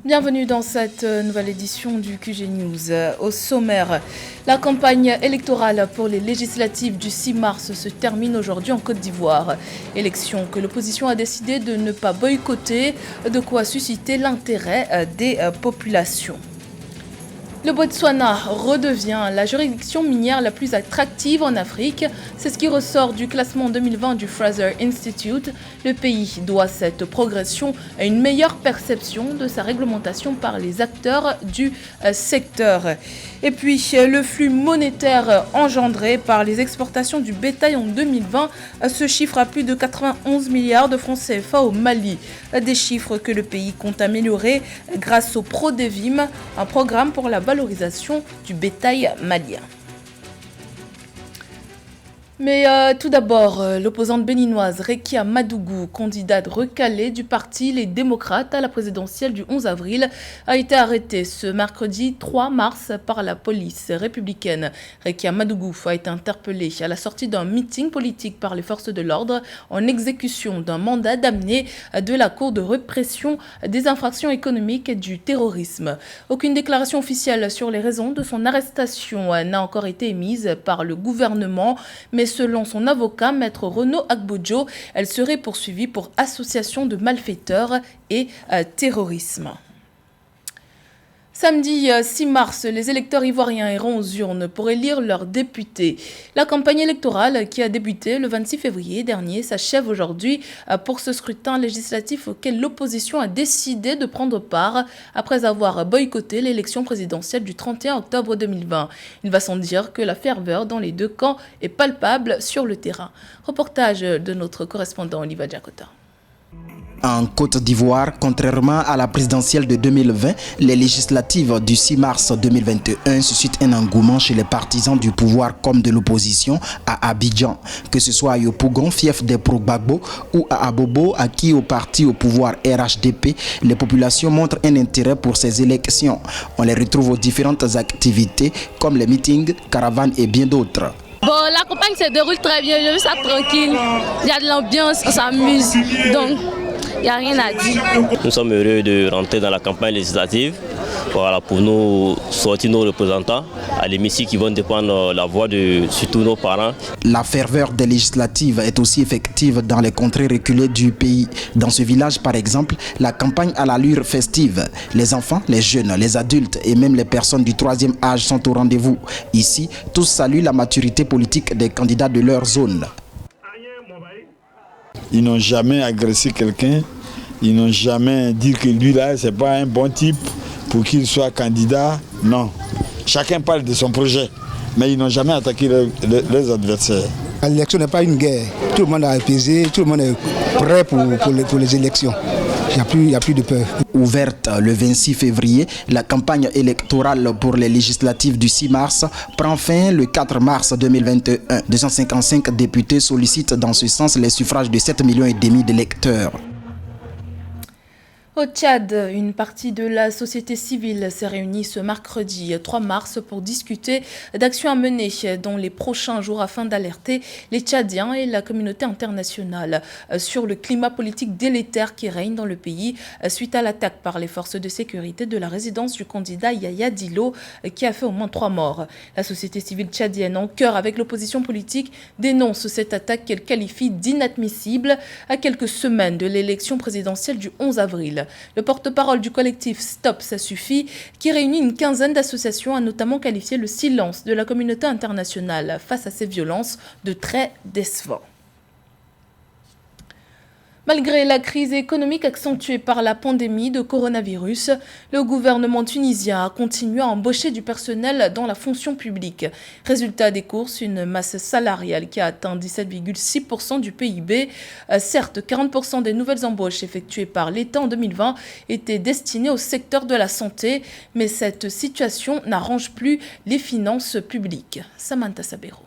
Bienvenue dans cette nouvelle édition du QG News. Au sommaire, la campagne électorale pour les législatives du 6 mars se termine aujourd'hui en Côte d'Ivoire. Élection que l'opposition a décidé de ne pas boycotter, de quoi susciter l'intérêt des populations. Le Botswana redevient la juridiction minière la plus attractive en Afrique. C'est ce qui ressort du classement 2020 du Fraser Institute. Le pays doit cette progression à une meilleure perception de sa réglementation par les acteurs du secteur. Et puis, le flux monétaire engendré par les exportations du bétail en 2020 se chiffre à plus de 91 milliards de francs CFA au Mali. Des chiffres que le pays compte améliorer grâce au ProDevim, un programme pour la valorisation du bétail malien. Mais tout d'abord, l'opposante béninoise Rekia Madougou, candidate recalée du parti Les Démocrates à la présidentielle du 11 avril, a été arrêtée ce mercredi 3 mars par la police républicaine. Rekia Madougou a été interpellée à la sortie d'un meeting politique par les forces de l'ordre en exécution d'un mandat d'amener de la Cour de répression des infractions économiques et du terrorisme. Aucune déclaration officielle sur les raisons de son arrestation n'a encore été émise par le gouvernement, mais selon son avocat, maître Renaud Agbodjo, elle serait poursuivie pour association de malfaiteurs et terrorisme. Samedi 6 mars, les électeurs ivoiriens iront aux urnes pour élire leurs députés. La campagne électorale qui a débuté le 26 février dernier s'achève aujourd'hui pour ce scrutin législatif auquel l'opposition a décidé de prendre part après avoir boycotté l'élection présidentielle du 31 octobre 2020. Il va sans dire que la ferveur dans les deux camps est palpable sur le terrain. Reportage de notre correspondant Oliva Diakota. En Côte d'Ivoire, contrairement à la présidentielle de 2020, les législatives du 6 mars 2021 suscitent un engouement chez les partisans du pouvoir comme de l'opposition à Abidjan. Que ce soit à Yopougon, fief des pro-Gbagbo, ou à Abobo, acquis au parti au pouvoir RHDP, les populations montrent un intérêt pour ces élections. On les retrouve aux différentes activités comme les meetings, caravanes et bien d'autres. Bon, la campagne se déroule très bien, je vis ça tranquille. Il y a de l'ambiance, on s'amuse. Donc, il n'y a rien à dire. Nous sommes heureux de rentrer dans la campagne législative. Voilà, pour nous sortir nos représentants à l'hémicycle qui vont dépendre la voix de surtout nos parents. La ferveur des législatives est aussi effective dans les contrées reculées du pays. Dans ce village, par exemple, la campagne a l'allure festive. Les enfants, les jeunes, les adultes et même les personnes du troisième âge sont au rendez-vous. Ici, tous saluent la maturité politique des candidats de leur zone. Ils n'ont jamais agressé quelqu'un, ils n'ont jamais dit que lui là, c'est pas un bon type pour qu'il soit candidat. Non, chacun parle de son projet, mais ils n'ont jamais attaqué leurs adversaires. L'élection n'est pas une guerre, tout le monde a apaisé, tout le monde est prêt pour les élections. Il n'y a plus de peur. Ouverte le 26 février, la campagne électorale pour les législatives du 6 mars prend fin le 4 mars 2021. 255 députés sollicitent dans ce sens les suffrages de 7,5 millions d'électeurs. Au Tchad, une partie de la société civile s'est réunie ce mercredi 3 mars pour discuter d'actions à mener dans les prochains jours afin d'alerter les Tchadiens et la communauté internationale sur le climat politique délétère qui règne dans le pays suite à l'attaque par les forces de sécurité de la résidence du candidat Yaya Dillo qui a fait au moins 3 morts. La société civile tchadienne, en chœur avec l'opposition politique, dénonce cette attaque qu'elle qualifie d'inadmissible à quelques semaines de l'élection présidentielle du 11 avril. Le porte-parole du collectif Stop, ça suffit, qui réunit une quinzaine d'associations, a notamment qualifié le silence de la communauté internationale face à ces violences de très décevant. Malgré la crise économique accentuée par la pandémie de coronavirus, le gouvernement tunisien a continué à embaucher du personnel dans la fonction publique. Résultat des courses, une masse salariale qui a atteint 17,6% du PIB. Certes, 40% des nouvelles embauches effectuées par l'État en 2020 étaient destinées au secteur de la santé, mais cette situation n'arrange plus les finances publiques. Samantha Sabero.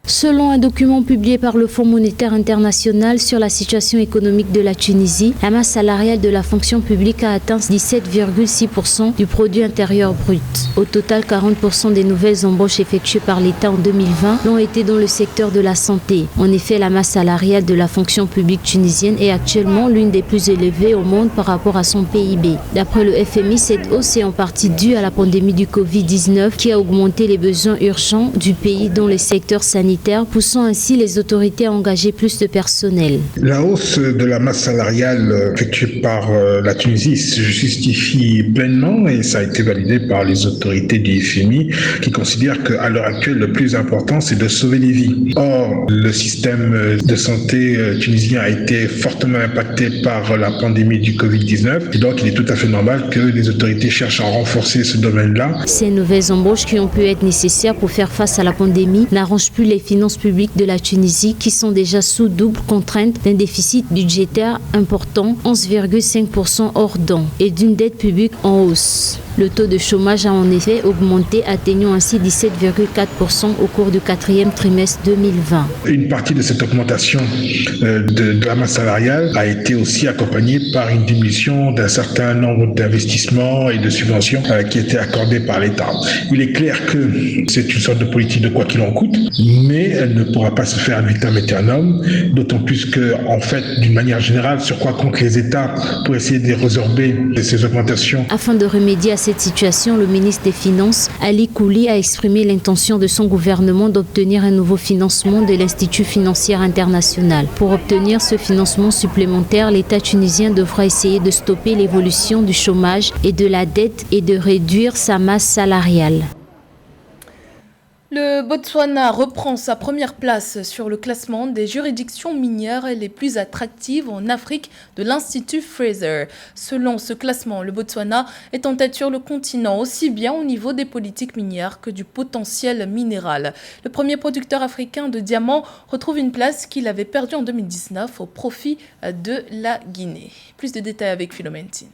Selon un document publié par le Fonds monétaire international sur la situation économique de la Tunisie, la masse salariale de la fonction publique a atteint 17,6% du produit intérieur brut. Au total, 40% des nouvelles embauches effectuées par l'État en 2020 l'ont été dans le secteur de la santé. En effet, la masse salariale de la fonction publique tunisienne est actuellement l'une des plus élevées au monde par rapport à son PIB. D'après le FMI, cette hausse est en partie due à la pandémie du Covid-19 qui a augmenté les besoins urgents du pays dans les secteurs sanitaires, poussant ainsi les autorités à engager plus de personnel. La hausse de la masse salariale effectuée par la Tunisie se justifie pleinement et ça a été validé par les autorités du FMI qui considèrent qu'à l'heure actuelle, le plus important, c'est de sauver les vies. Or, le système de santé tunisien a été fortement impacté par la pandémie du Covid-19 et donc il est tout à fait normal que les autorités cherchent à renforcer ce domaine-là. Ces nouvelles embauches qui ont pu être nécessaires pour faire face à la pandémie n'arrangent plus les finances publiques de la Tunisie qui sont déjà sous double contrainte d'un déficit budgétaire important, 11,5% hors dons, et d'une dette publique en hausse. Le taux de chômage a en effet augmenté, atteignant ainsi 17,4% au cours du quatrième trimestre 2020. Une partie de cette augmentation de la masse salariale a été aussi accompagnée par une diminution d'un certain nombre d'investissements et de subventions qui étaient accordées par l'État. Il est clair que c'est une sorte de politique de quoi qu'il en coûte, mais elle ne pourra pas se faire ad vitam aeternam, d'autant plus que, en fait, d'une manière générale, sur quoi comptent les États pour essayer de résorber ces augmentations. Afin de remédier à cette situation, le ministre des Finances, Ali Kouli, a exprimé l'intention de son gouvernement d'obtenir un nouveau financement de l'Institut financier international. Pour obtenir ce financement supplémentaire, l'État tunisien devra essayer de stopper l'évolution du chômage et de la dette et de réduire sa masse salariale. Le Botswana reprend sa première place sur le classement des juridictions minières les plus attractives en Afrique de l'Institut Fraser. Selon ce classement, le Botswana est en tête sur le continent, aussi bien au niveau des politiques minières que du potentiel minéral. Le premier producteur africain de diamants retrouve une place qu'il avait perdue en 2019 au profit de la Guinée. Plus de détails avec Philomentine.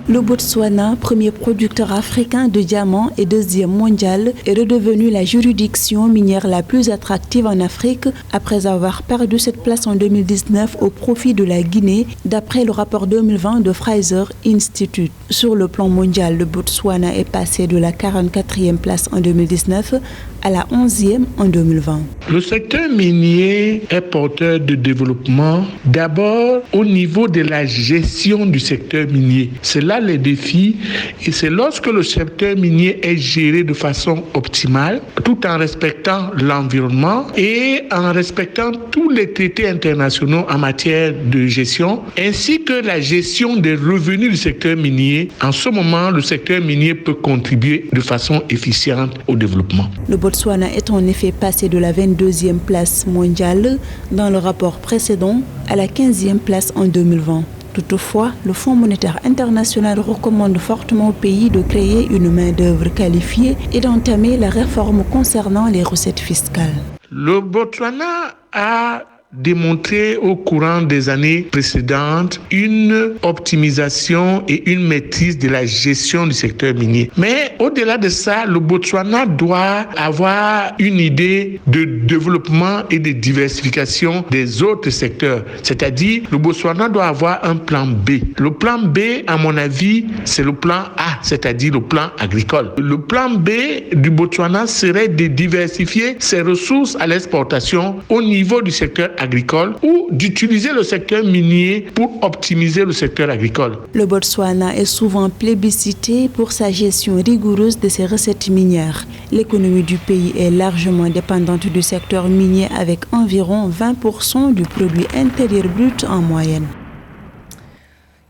Le Botswana, premier producteur africain de diamants et deuxième mondial, est redevenu la juridiction minière la plus attractive en Afrique après avoir perdu cette place en 2019 au profit de la Guinée, d'après le rapport 2020 de Fraser Institute. Sur le plan mondial, le Botswana est passé de la 44e place en 2019 à la 11e en 2020. Le secteur minier est porteur de développement, d'abord au niveau de la gestion du secteur minier. C'est là les défis et c'est lorsque le secteur minier est géré de façon optimale, tout en respectant l'environnement et en respectant tous les traités internationaux en matière de gestion, ainsi que la gestion des revenus du secteur minier. En ce moment, le secteur minier peut contribuer de façon efficiente au développement. Le Botswana est en effet passé de la 22e place mondiale dans le rapport précédent à la 15e place en 2020. Toutefois, le Fonds monétaire international recommande fortement au pays de créer une main-d'œuvre qualifiée et d'entamer la réforme concernant les recettes fiscales. Le Botswana a démontré au courant des années précédentes une optimisation et une maîtrise de la gestion du secteur minier. Mais au-delà de ça, le Botswana doit avoir une idée de développement et de diversification des autres secteurs. C'est-à-dire, le Botswana doit avoir un plan B. Le plan B, à mon avis, c'est le plan A, c'est-à-dire le plan agricole. Le plan B du Botswana serait de diversifier ses ressources à l'exportation au niveau du secteur agricole ou d'utiliser le secteur minier pour optimiser le secteur agricole. Le Botswana est souvent plébiscité pour sa gestion rigoureuse de ses recettes minières. L'économie du pays est largement dépendante du secteur minier avec environ 20% du produit intérieur brut en moyenne.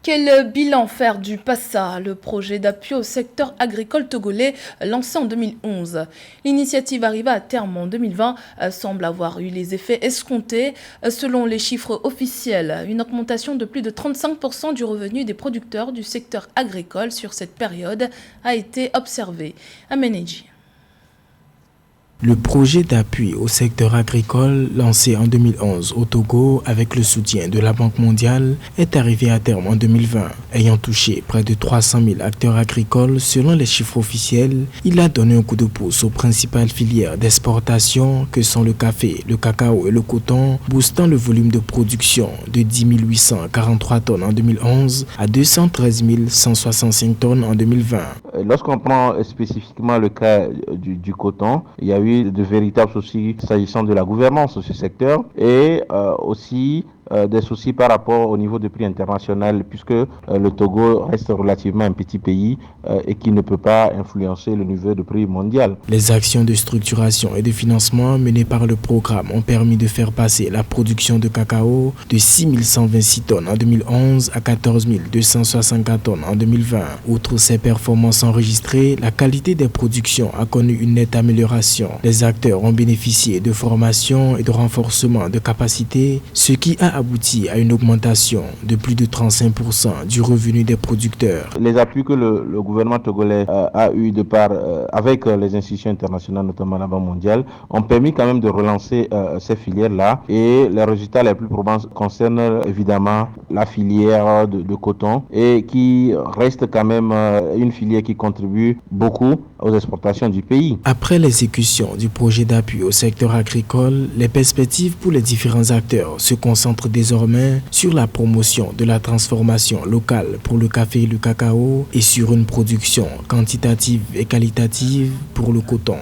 Quel bilan faire du PASA, le projet d'appui au secteur agricole togolais lancé en 2011? L'initiative arrivée à terme en 2020 semble avoir eu les effets escomptés. Selon les chiffres officiels, une augmentation de plus de 35% du revenu des producteurs du secteur agricole sur cette période a été observée. Ameneji. Le projet d'appui au secteur agricole lancé en 2011 au Togo avec le soutien de la Banque mondiale est arrivé à terme en 2020. Ayant touché près de 300 000 acteurs agricoles selon les chiffres officiels, il a donné un coup de pouce aux principales filières d'exportation que sont le café, le cacao et le coton, boostant le volume de production de 10 843 tonnes en 2011 à 213 165 tonnes en 2020. Lorsqu'on prend spécifiquement le cas du coton, il y a eu de véritables soucis s'agissant de la gouvernance de ce secteur et aussi des soucis par rapport au niveau de prix international puisque le Togo reste relativement un petit pays et qui ne peut pas influencer le niveau de prix mondial. Les actions de structuration et de financement menées par le programme ont permis de faire passer la production de cacao de 6 126 tonnes en 2011 à 14 264 tonnes en 2020. Outre ces performances enregistrées, la qualité des productions a connu une nette amélioration. Les acteurs ont bénéficié de formations et de renforcement de capacités, ce qui a abouti à une augmentation de plus de 35% du revenu des producteurs. Les appuis que le gouvernement togolais a eu de part avec les institutions internationales, notamment la Banque mondiale, ont permis quand même de relancer ces filières-là et les résultats les plus probants concernent évidemment la filière de coton et qui reste quand même une filière qui contribue beaucoup aux exportations du pays. Après l'exécution du projet d'appui au secteur agricole, les perspectives pour les différents acteurs se concentrent désormais sur la promotion de la transformation locale pour le café et le cacao et sur une production quantitative et qualitative pour le coton.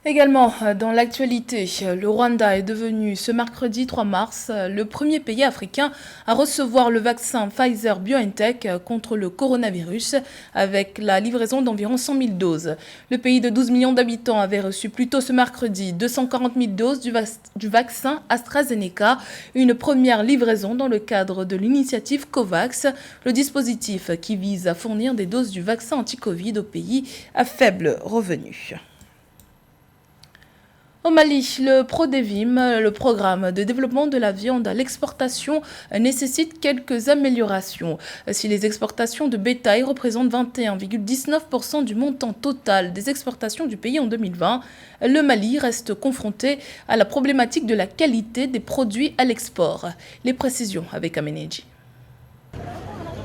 Également, dans l'actualité, le Rwanda est devenu ce mercredi 3 mars le premier pays africain à recevoir le vaccin Pfizer-BioNTech contre le coronavirus avec la livraison d'environ 100 000 doses. Le pays de 12 millions d'habitants avait reçu plus tôt ce mercredi 240 000 doses du vaccin AstraZeneca, une première livraison dans le cadre de l'initiative COVAX, le dispositif qui vise à fournir des doses du vaccin anti-Covid aux pays à faible revenu. Au Mali, le PRODEVIM, le programme de développement de la viande à l'exportation, nécessite quelques améliorations. Si les exportations de bétail représentent 21,19% du montant total des exportations du pays en 2020, le Mali reste confronté à la problématique de la qualité des produits à l'export. Les précisions avec Ameneji.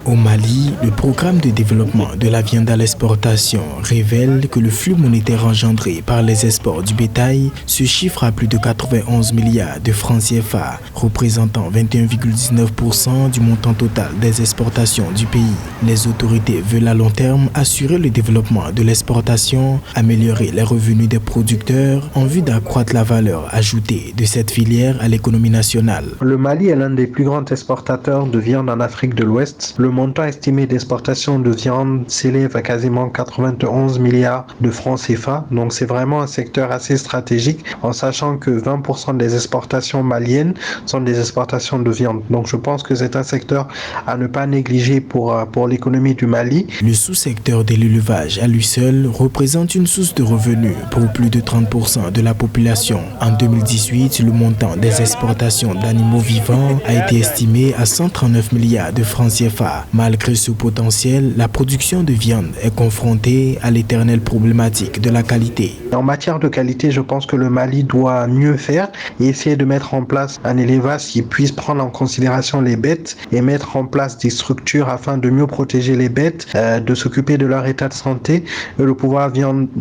Au Mali, le programme de développement de la viande à l'exportation révèle que le flux monétaire engendré par les exports du bétail se chiffre à plus de 91 milliards de francs CFA, représentant 21,19% du montant total des exportations du pays. Les autorités veulent à long terme assurer le développement de l'exportation, améliorer les revenus des producteurs en vue d'accroître la valeur ajoutée de cette filière à l'économie nationale. Le Mali est l'un des plus grands exportateurs de viande en Afrique de l'Ouest. Le montant estimé d'exportation de viande s'élève à quasiment 91 milliards de francs CFA. Donc c'est vraiment un secteur assez stratégique en sachant que 20% des exportations maliennes sont des exportations de viande. Donc je pense que c'est un secteur à ne pas négliger pour l'économie du Mali. Le sous-secteur de l'élevage à lui seul représente une source de revenus pour plus de 30% de la population. En 2018, le montant des exportations d'animaux vivants a été estimé à 139 milliards de francs CFA. Malgré ce potentiel, la production de viande est confrontée à l'éternelle problématique de la qualité. En matière de qualité, je pense que le Mali doit mieux faire et essayer de mettre en place un élevage qui puisse prendre en considération les bêtes et mettre en place des structures afin de mieux protéger les bêtes, de s'occuper de leur état de santé et de pouvoir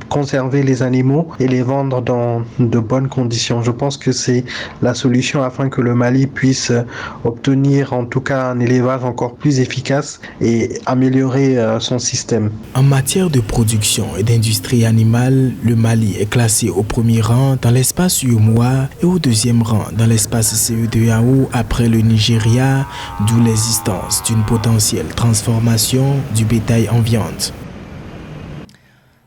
conserver les animaux et les vendre dans de bonnes conditions. Je pense que c'est la solution afin que le Mali puisse obtenir en tout cas un élevage encore plus efficace et améliorer son système. En matière de production et d'industrie animale, le Mali est classé au premier rang dans l'espace UEMOA et au deuxième rang dans l'espace CEDEAO après le Nigeria, d'où l'existence d'une potentielle transformation du bétail en viande.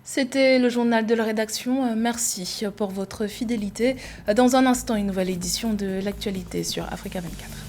C'était le journal de la rédaction. Merci pour votre fidélité. Dans un instant, une nouvelle édition de l'actualité sur Africa 24.